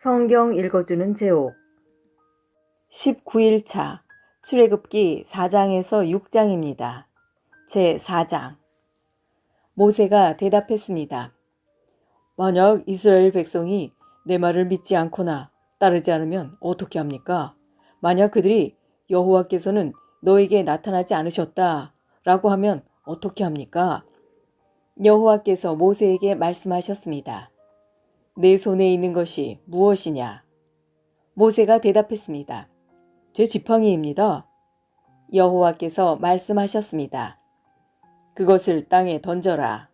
성경 읽어주는 제옥 19일차 출애굽기 4장에서 6장입니다. 제4장 모세가 대답했습니다. 만약 이스라엘 백성이 내 말을 믿지 않거나 따르지 않으면 어떻게 합니까? 만약 그들이 여호와께서는 너에게 나타나지 않으셨다 라고 하면 어떻게 합니까? 여호와께서 모세에게 말씀하셨습니다. 내 손에 있는 것이 무엇이냐? 모세가 대답했습니다. 제 지팡이입니다. 여호와께서 말씀하셨습니다. 그것을 땅에 던져라.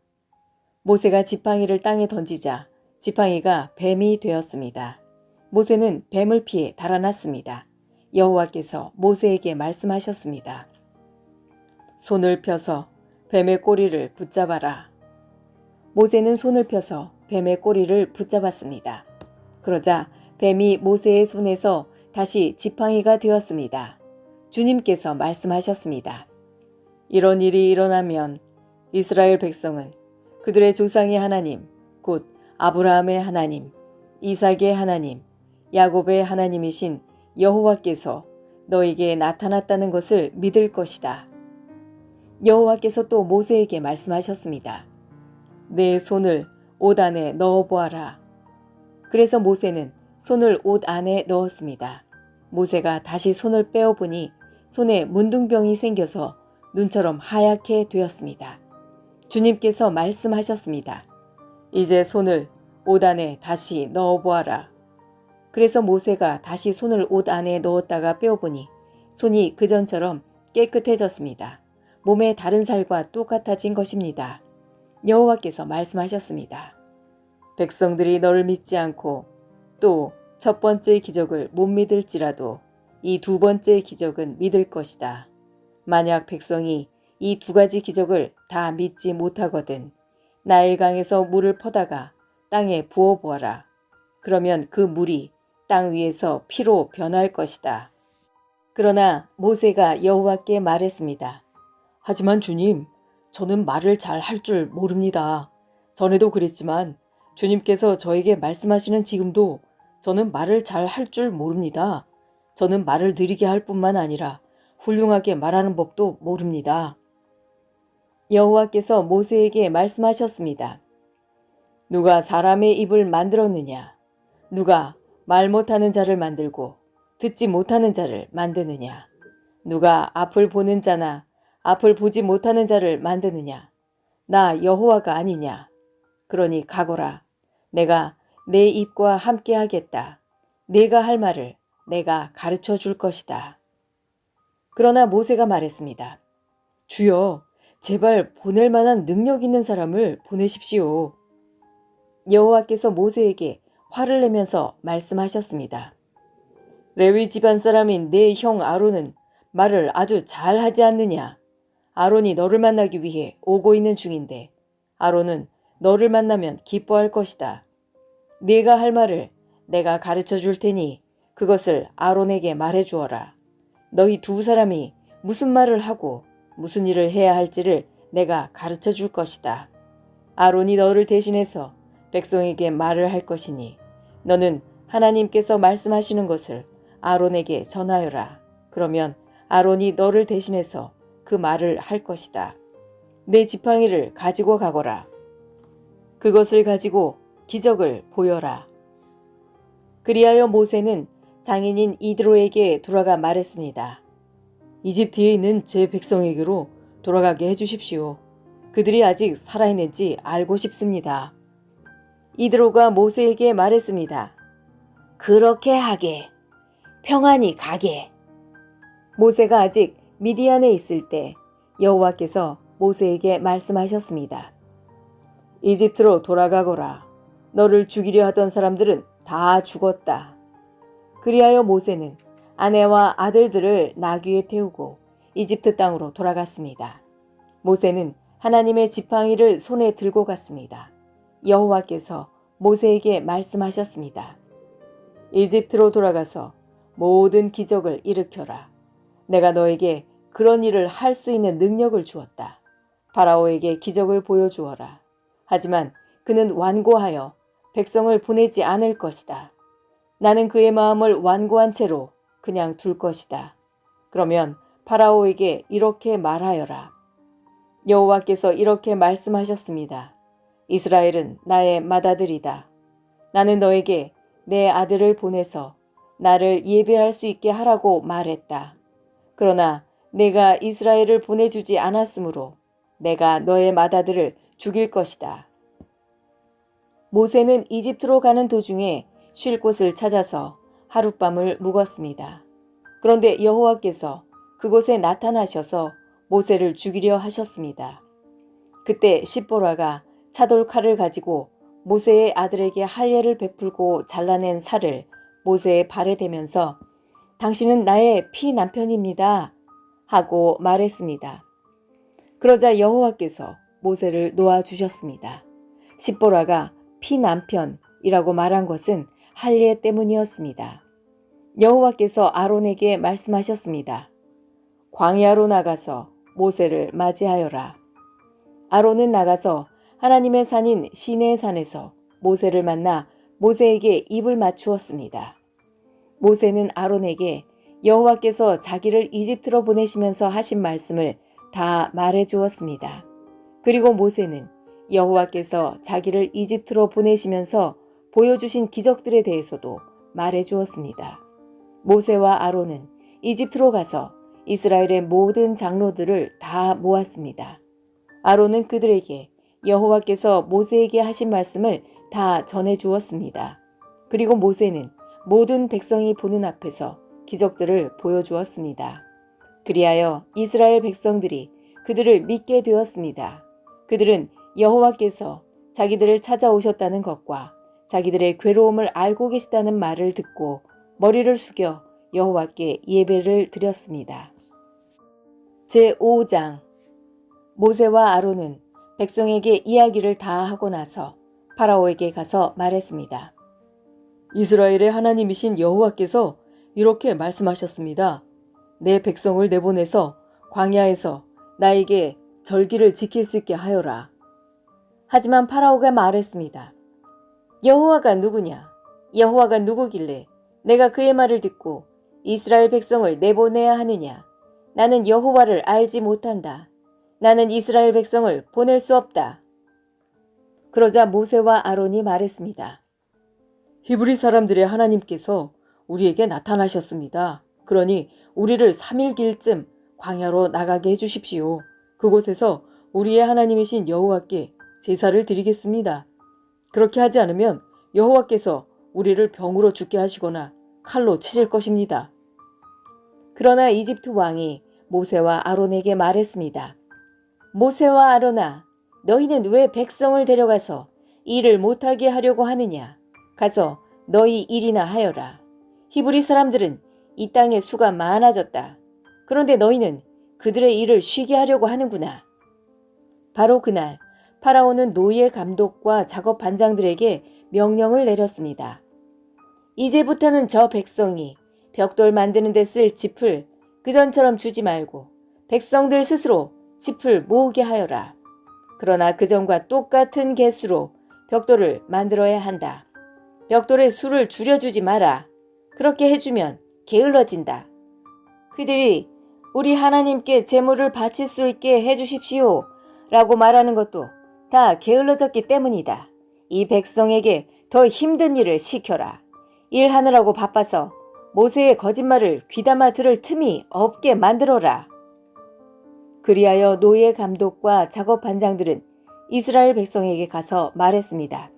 모세가 지팡이를 땅에 던지자 지팡이가 뱀이 되었습니다. 모세는 뱀을 피해 달아났습니다. 여호와께서 모세에게 말씀하셨습니다. 손을 펴서 뱀의 꼬리를 붙잡아라. 모세는 손을 펴서 뱀의 꼬리를 붙잡았습니다. 그러자 뱀이 모세의 손에서 다시 지팡이가 되었습니다. 주님께서 말씀하셨습니다. 이런 일이 일어나면 이스라엘 백성은 그들의 조상의 하나님, 곧 아브라함의 하나님, 이삭의 하나님, 야곱의 하나님이신 여호와께서 너에게 나타났다는 것을 믿을 것이다. 여호와께서 또 모세에게 말씀하셨습니다. 내 손을 옷 안에 넣어보아라. 그래서 모세는 손을 옷 안에 넣었습니다. 모세가 다시 손을 빼어보니 손에 문둥병이 생겨서 눈처럼 하얗게 되었습니다. 주님께서 말씀하셨습니다. 이제 손을 옷 안에 다시 넣어보아라. 그래서 모세가 다시 손을 옷 안에 넣었다가 빼어보니 손이 그전처럼 깨끗해졌습니다. 몸의 다른 살과 똑같아진 것입니다. 여호와께서 말씀하셨습니다. 백성들이 너를 믿지 않고 또 첫 번째 기적을 못 믿을지라도 이 두 번째 기적은 믿을 것이다. 만약 백성이 이 두 가지 기적을 다 믿지 못하거든 나일강에서 물을 퍼다가 땅에 부어보아라. 그러면 그 물이 땅 위에서 피로 변할 것이다. 그러나 모세가 여호와께 말했습니다. 하지만 주님, 저는 말을 잘 할 줄 모릅니다. 전에도 그랬지만 주님께서 저에게 말씀하시는 지금도 저는 말을 잘 할 줄 모릅니다. 저는 말을 느리게 할 뿐만 아니라 훌륭하게 말하는 법도 모릅니다. 여호와께서 모세에게 말씀하셨습니다. 누가 사람의 입을 만들었느냐? 누가 말 못하는 자를 만들고 듣지 못하는 자를 만드느냐? 누가 앞을 보는 자나 앞을 보지 못하는 자를 만드느냐? 나 여호와가 아니냐? 그러니 가거라. 내가 내 입과 함께 하겠다. 네가 할 말을 내가 가르쳐 줄 것이다. 그러나 모세가 말했습니다. 주여, 제발 보낼 만한 능력 있는 사람을 보내십시오. 여호와께서 모세에게 화를 내면서 말씀하셨습니다. 레위 집안 사람인 내 형 아론은 말을 아주 잘 하지 않느냐? 아론이 너를 만나기 위해 오고 있는 중인데 아론은 너를 만나면 기뻐할 것이다. 네가 할 말을 내가 가르쳐 줄 테니 그것을 아론에게 말해 주어라. 너희 두 사람이 무슨 말을 하고 무슨 일을 해야 할지를 내가 가르쳐 줄 것이다. 아론이 너를 대신해서 백성에게 말을 할 것이니 너는 하나님께서 말씀하시는 것을 아론에게 전하여라. 그러면 아론이 너를 대신해서 그 말을 할 것이다. 내 지팡이를 가지고 가거라. 그것을 가지고 기적을 보여라. 그리하여 모세는 장인인 이드로에게 돌아가 말했습니다. 이집트에 있는 제 백성에게로 돌아가게 해주십시오. 그들이 아직 살아있는지 알고 싶습니다. 이드로가 모세에게 말했습니다. 그렇게 하게. 평안히 가게. 모세가 아직 미디안에 있을 때 여호와께서 모세에게 말씀하셨습니다. 이집트로 돌아가거라. 너를 죽이려 하던 사람들은 다 죽었다. 그리하여 모세는 아내와 아들들을 나귀에 태우고 이집트 땅으로 돌아갔습니다. 모세는 하나님의 지팡이를 손에 들고 갔습니다. 여호와께서 모세에게 말씀하셨습니다. 이집트로 돌아가서 모든 기적을 일으켜라. 내가 너에게 그런 일을 할 수 있는 능력을 주었다. 파라오에게 기적을 보여주어라. 하지만 그는 완고하여 백성을 보내지 않을 것이다. 나는 그의 마음을 완고한 채로 그냥 둘 것이다. 그러면 파라오에게 이렇게 말하여라. 여호와께서 이렇게 말씀하셨습니다. 이스라엘은 나의 맏아들이다. 나는 너에게 내 아들을 보내서 나를 예배할 수 있게 하라고 말했다. 그러나 내가 이스라엘을 보내주지 않았으므로 내가 너의 맏아들을 죽일 것이다. 모세는 이집트로 가는 도중에 쉴 곳을 찾아서 하룻밤을 묵었습니다. 그런데 여호와께서 그곳에 나타나셔서 모세를 죽이려 하셨습니다. 그때 십보라가 차돌칼을 가지고 모세의 아들에게 할례를 베풀고 잘라낸 살을 모세의 발에 대면서 당신은 나의 피남편입니다 하고 말했습니다. 그러자 여호와께서 모세를 놓아주셨습니다. 십보라가 피남편이라고 말한 것은 할례 때문이었습니다. 여호와께서 아론에게 말씀하셨습니다. 광야로 나가서 모세를 맞이하여라. 아론은 나가서 하나님의 산인 시내의 산에서 모세를 만나 모세에게 입을 맞추었습니다. 모세는 아론에게 여호와께서 자기를 이집트로 보내시면서 하신 말씀을 다 말해 주었습니다. 그리고 모세는 여호와께서 자기를 이집트로 보내시면서 보여주신 기적들에 대해서도 말해 주었습니다. 모세와 아론은 이집트로 가서 이스라엘의 모든 장로들을 다 모았습니다. 아론은 그들에게 여호와께서 모세에게 하신 말씀을 다 전해 주었습니다. 그리고 모세는 모든 백성이 보는 앞에서 기적들을 보여주었습니다. 그리하여 이스라엘 백성들이 그들을 믿게 되었습니다. 그들은 여호와께서 자기들을 찾아오셨다는 것과 자기들의 괴로움을 알고 계시다는 말을 듣고 머리를 숙여 여호와께 예배를 드렸습니다. 제5장 모세와 아론은 백성에게 이야기를 다 하고 나서 파라오에게 가서 말했습니다. 이스라엘의 하나님이신 여호와께서 이렇게 말씀하셨습니다. 내 백성을 내보내서 광야에서 나에게 절기를 지킬 수 있게 하여라. 하지만 파라오가 말했습니다. 여호와가 누구냐? 여호와가 누구길래 내가 그의 말을 듣고 이스라엘 백성을 내보내야 하느냐? 나는 여호와를 알지 못한다. 나는 이스라엘 백성을 보낼 수 없다. 그러자 모세와 아론이 말했습니다. 히브리 사람들의 하나님께서 우리에게 나타나셨습니다. 그러니 우리를 3일길쯤 광야로 나가게 해주십시오. 그곳에서 우리의 하나님이신 여호와께 제사를 드리겠습니다. 그렇게 하지 않으면 여호와께서 우리를 병으로 죽게 하시거나 칼로 치실 것입니다. 그러나 이집트 왕이 모세와 아론에게 말했습니다. 모세와 아론아, 너희는 왜 백성을 데려가서 일을 못하게 하려고 하느냐? 가서 너희 일이나 하여라. 히브리 사람들은 이 땅에 수가 많아졌다. 그런데 너희는 그들의 일을 쉬게 하려고 하는구나. 바로 그날 파라오는 노예 감독과 작업 반장들에게 명령을 내렸습니다. 이제부터는 저 백성이 벽돌 만드는 데 쓸 짚을 그전처럼 주지 말고 백성들 스스로 짚을 모으게 하여라. 그러나 그전과 똑같은 개수로 벽돌을 만들어야 한다. 벽돌의 수를 줄여주지 마라. 그렇게 해주면 게을러진다. 그들이 우리 하나님께 제물을 바칠 수 있게 해주십시오 라고 말하는 것도 다 게을러졌기 때문이다. 이 백성에게 더 힘든 일을 시켜라. 일하느라고 바빠서 모세의 거짓말을 귀담아 들을 틈이 없게 만들어라. 그리하여 노예 감독과 작업 반장들은 이스라엘 백성에게 가서 말했습니다.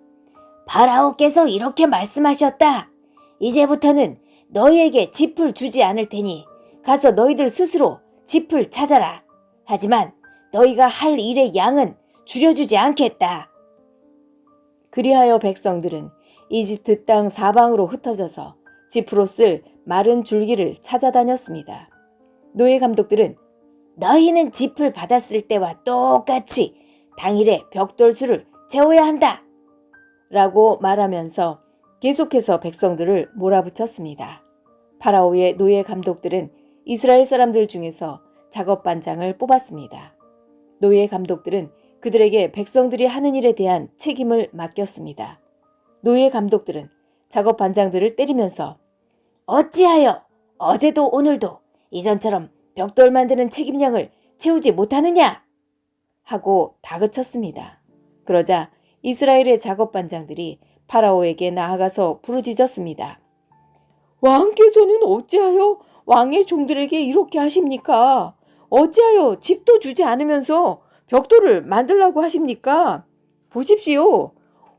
파라오께서 이렇게 말씀하셨다. 이제부터는 너희에게 짚을 주지 않을 테니 가서 너희들 스스로 짚을 찾아라. 하지만 너희가 할 일의 양은 줄여주지 않겠다. 그리하여 백성들은 이집트 땅 사방으로 흩어져서 짚으로 쓸 마른 줄기를 찾아다녔습니다. 노예 감독들은 너희는 짚을 받았을 때와 똑같이 당일에 벽돌수를 채워야 한다. 라고 말하면서 계속해서 백성들을 몰아붙였습니다. 파라오의 노예 감독들은 이스라엘 사람들 중에서 작업 반장을 뽑았습니다. 노예 감독들은 그들에게 백성들이 하는 일에 대한 책임을 맡겼습니다. 노예 감독들은 작업 반장들을 때리면서 어찌하여 어제도 오늘도 이전처럼 벽돌 만드는 책임량을 채우지 못하느냐? 하고 다그쳤습니다. 그러자 이스라엘의 작업 반장들이 파라오에게 나아가서 부르짖었습니다. 왕께서는 어찌하여 왕의 종들에게 이렇게 하십니까? 어찌하여 집도 주지 않으면서 벽돌을 만들라고 하십니까? 보십시오.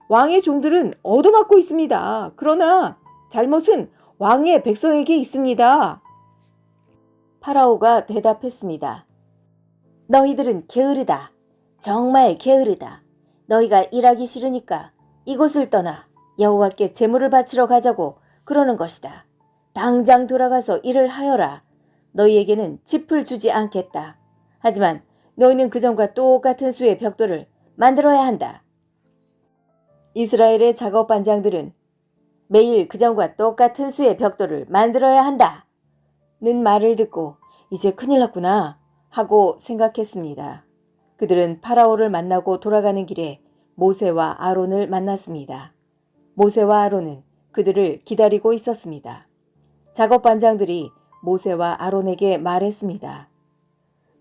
왕의 종들은 얻어맞고 있습니다. 그러나 잘못은 왕의 백성에게 있습니다. 파라오가 대답했습니다. 너희들은 게으르다. 정말 게으르다. 너희가 일하기 싫으니까 이곳을 떠나 여호와께 제물을 바치러 가자고 그러는 것이다. 당장 돌아가서 일을 하여라. 너희에게는 짚을 주지 않겠다. 하지만 너희는 그전과 똑같은 수의 벽돌을 만들어야 한다. 이스라엘의 작업 반장들은 매일 그전과 똑같은 수의 벽돌을 만들어야 한다. 는 말을 듣고 이제 큰일 났구나 하고 생각했습니다. 그들은 파라오를 만나고 돌아가는 길에 모세와 아론을 만났습니다. 모세와 아론은 그들을 기다리고 있었습니다. 작업 반장들이 모세와 아론에게 말했습니다.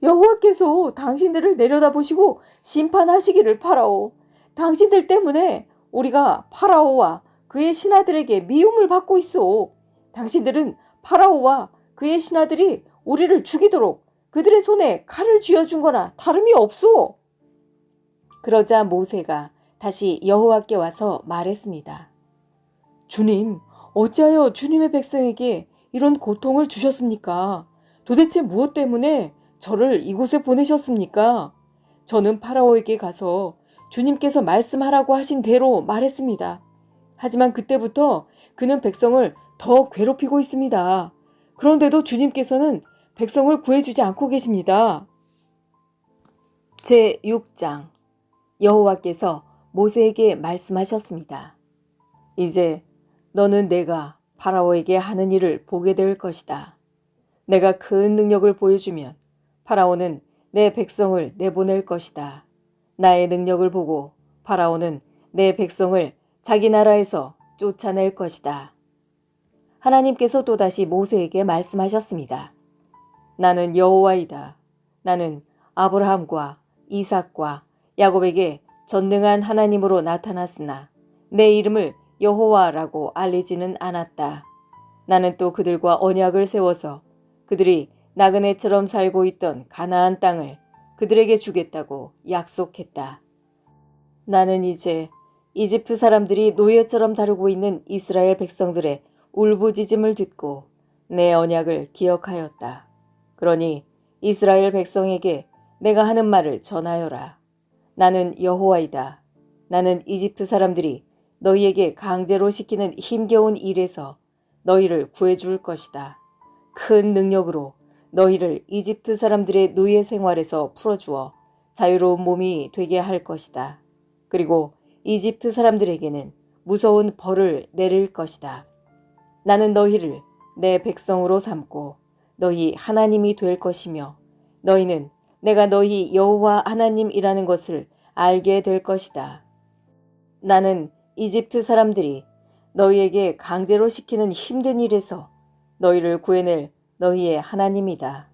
여호와께서 당신들을 내려다보시고 심판하시기를 파라오. 당신들 때문에 우리가 파라오와 그의 신하들에게 미움을 받고 있어. 당신들은 파라오와 그의 신하들이 우리를 죽이도록 그들의 손에 칼을 쥐어준 거나 다름이 없소. 그러자 모세가 다시 여호와께 와서 말했습니다. 주님, 어찌하여 주님의 백성에게 이런 고통을 주셨습니까? 도대체 무엇 때문에 저를 이곳에 보내셨습니까? 저는 파라오에게 가서 주님께서 말씀하라고 하신 대로 말했습니다. 하지만 그때부터 그는 백성을 더 괴롭히고 있습니다. 그런데도 주님께서는 백성을 구해주지 않고 계십니다. 제6장 여호와께서 모세에게 말씀하셨습니다. 이제 너는 내가 파라오에게 하는 일을 보게 될 것이다. 내가 큰 능력을 보여주면 파라오는 내 백성을 내보낼 것이다. 나의 능력을 보고 파라오는 내 백성을 자기 나라에서 쫓아낼 것이다. 하나님께서 또다시 모세에게 말씀하셨습니다. 나는 여호와이다. 나는 아브라함과 이삭과 야곱에게 전능한 하나님으로 나타났으나 내 이름을 여호와라고 알리지는 않았다. 나는 또 그들과 언약을 세워서 그들이 나그네처럼 살고 있던 가나안 땅을 그들에게 주겠다고 약속했다. 나는 이제 이집트 사람들이 노예처럼 다루고 있는 이스라엘 백성들의 울부짖음을 듣고 내 언약을 기억하였다. 그러니 이스라엘 백성에게 내가 하는 말을 전하여라. 나는 여호와이다. 나는 이집트 사람들이 너희에게 강제로 시키는 힘겨운 일에서 너희를 구해줄 것이다. 큰 능력으로 너희를 이집트 사람들의 노예 생활에서 풀어주어 자유로운 몸이 되게 할 것이다. 그리고 이집트 사람들에게는 무서운 벌을 내릴 것이다. 나는 너희를 내 백성으로 삼고 너희 하나님이 될 것이며 너희는 내가 너희 여호와 하나님이라는 것을 알게 될 것이다. 나는 이집트 사람들이 너희에게 강제로 시키는 힘든 일에서 너희를 구해낼 너희의 하나님이다.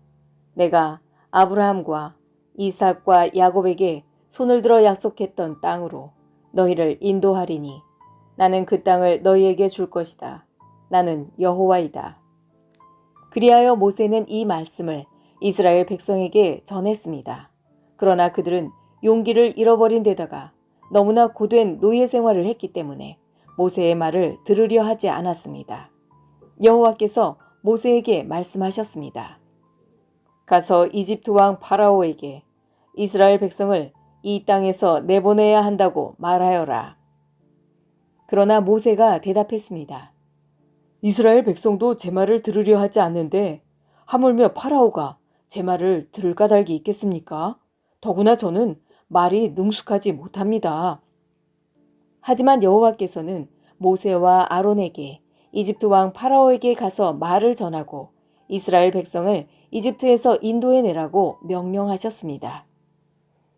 내가 아브라함과 이삭과 야곱에게 손을 들어 약속했던 땅으로 너희를 인도하리니 나는 그 땅을 너희에게 줄 것이다. 나는 여호와이다. 그리하여 모세는 이 말씀을 이스라엘 백성에게 전했습니다. 그러나 그들은 용기를 잃어버린 데다가 너무나 고된 노예 생활을 했기 때문에 모세의 말을 들으려 하지 않았습니다. 여호와께서 모세에게 말씀하셨습니다. 가서 이집트 왕 파라오에게 이스라엘 백성을 이 땅에서 내보내야 한다고 말하여라. 그러나 모세가 대답했습니다. 이스라엘 백성도 제 말을 들으려 하지 않는데 하물며 파라오가 제 말을 들을 까닭이 있겠습니까? 더구나 저는 말이 능숙하지 못합니다. 하지만 여호와께서는 모세와 아론에게 이집트 왕 파라오에게 가서 말을 전하고 이스라엘 백성을 이집트에서 인도해내라고 명령하셨습니다.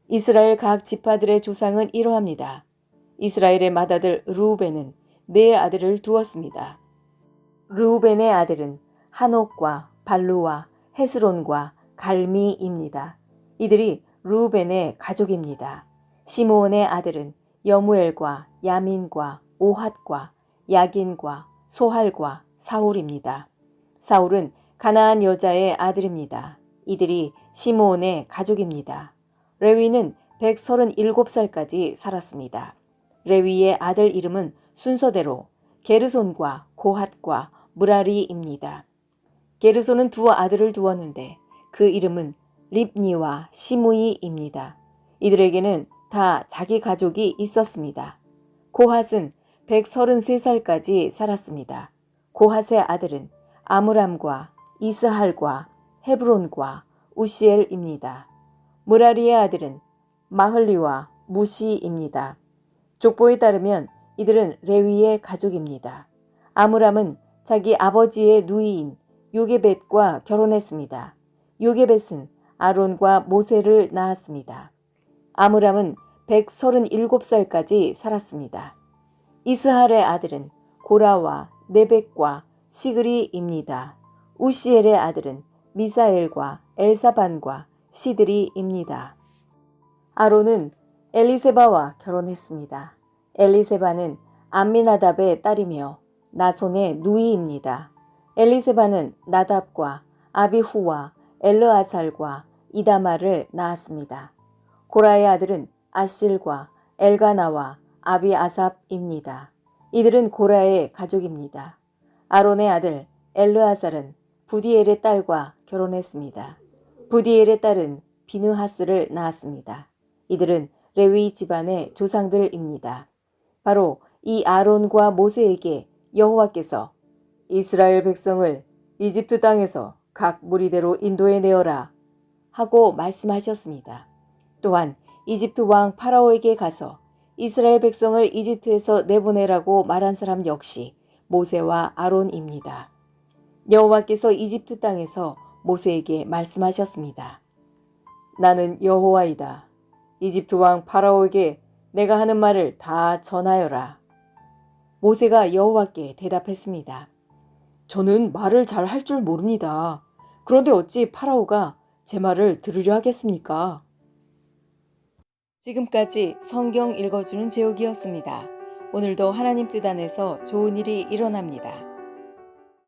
이스라엘 각 지파들의 조상은 이러합니다. 이스라엘의 맏아들 르우벤은 네 아들을 두었습니다. 르우벤의 아들은 한옥과 발루와 헤스론과 갈미입니다. 이들이 르우벤의 가족입니다. 시므온의 아들은 여무엘과 야민과 오핫과 야긴과 소할과 사울입니다. 사울은 가나안 여자의 아들입니다. 이들이 시므온의 가족입니다. 레위는 137살까지 살았습니다. 레위의 아들 이름은 순서대로 게르손과 고핫과 무라리입니다. 게르손은 두 아들을 두었는데 그 이름은 립니와 시므이입니다. 이들에게는 다 자기 가족이 있었습니다. 고핫은 133살까지 살았습니다. 고핫의 아들은 아므람과 이스할과 헤브론과 우시엘입니다. 무라리의 아들은 마흘리와 무시입니다. 족보에 따르면 이들은 레위의 가족입니다. 아므람은 자기 아버지의 누이인 요게벳과 결혼했습니다. 요게벳은 아론과 모세를 낳았습니다. 아므람은 137살까지 살았습니다. 이스할의 아들은 고라와 네벡과 시그리입니다. 우시엘의 아들은 미사엘과 엘사반과 시드리입니다. 아론은 엘리세바와 결혼했습니다. 엘리세바는 암미나답의 딸이며 나손의 누이입니다. 엘리세바는 나답과 아비후와 엘르아살과 이다마를 낳았습니다. 고라의 아들은 아실과 엘가나와 아비아삽입니다. 이들은 고라의 가족입니다. 아론의 아들 엘르아살은 부디엘의 딸과 결혼했습니다. 부디엘의 딸은 비느하스를 낳았습니다. 이들은 레위 집안의 조상들입니다. 바로 이 아론과 모세에게 여호와께서 이스라엘 백성을 이집트 땅에서 각 무리대로 인도해 내어라 하고 말씀하셨습니다. 또한 이집트 왕 파라오에게 가서 이스라엘 백성을 이집트에서 내보내라고 말한 사람 역시 모세와 아론입니다. 여호와께서 이집트 땅에서 모세에게 말씀하셨습니다. 나는 여호와이다. 이집트 왕 파라오에게 내가 하는 말을 다 전하여라. 모세가 여호와께 대답했습니다. 저는 말을 잘 할 줄 모릅니다. 그런데 어찌 파라오가 제 말을 들으려 하겠습니까? 지금까지 성경 읽어주는 제옥이었습니다. 오늘도 하나님 뜻 안에서 좋은 일이 일어납니다.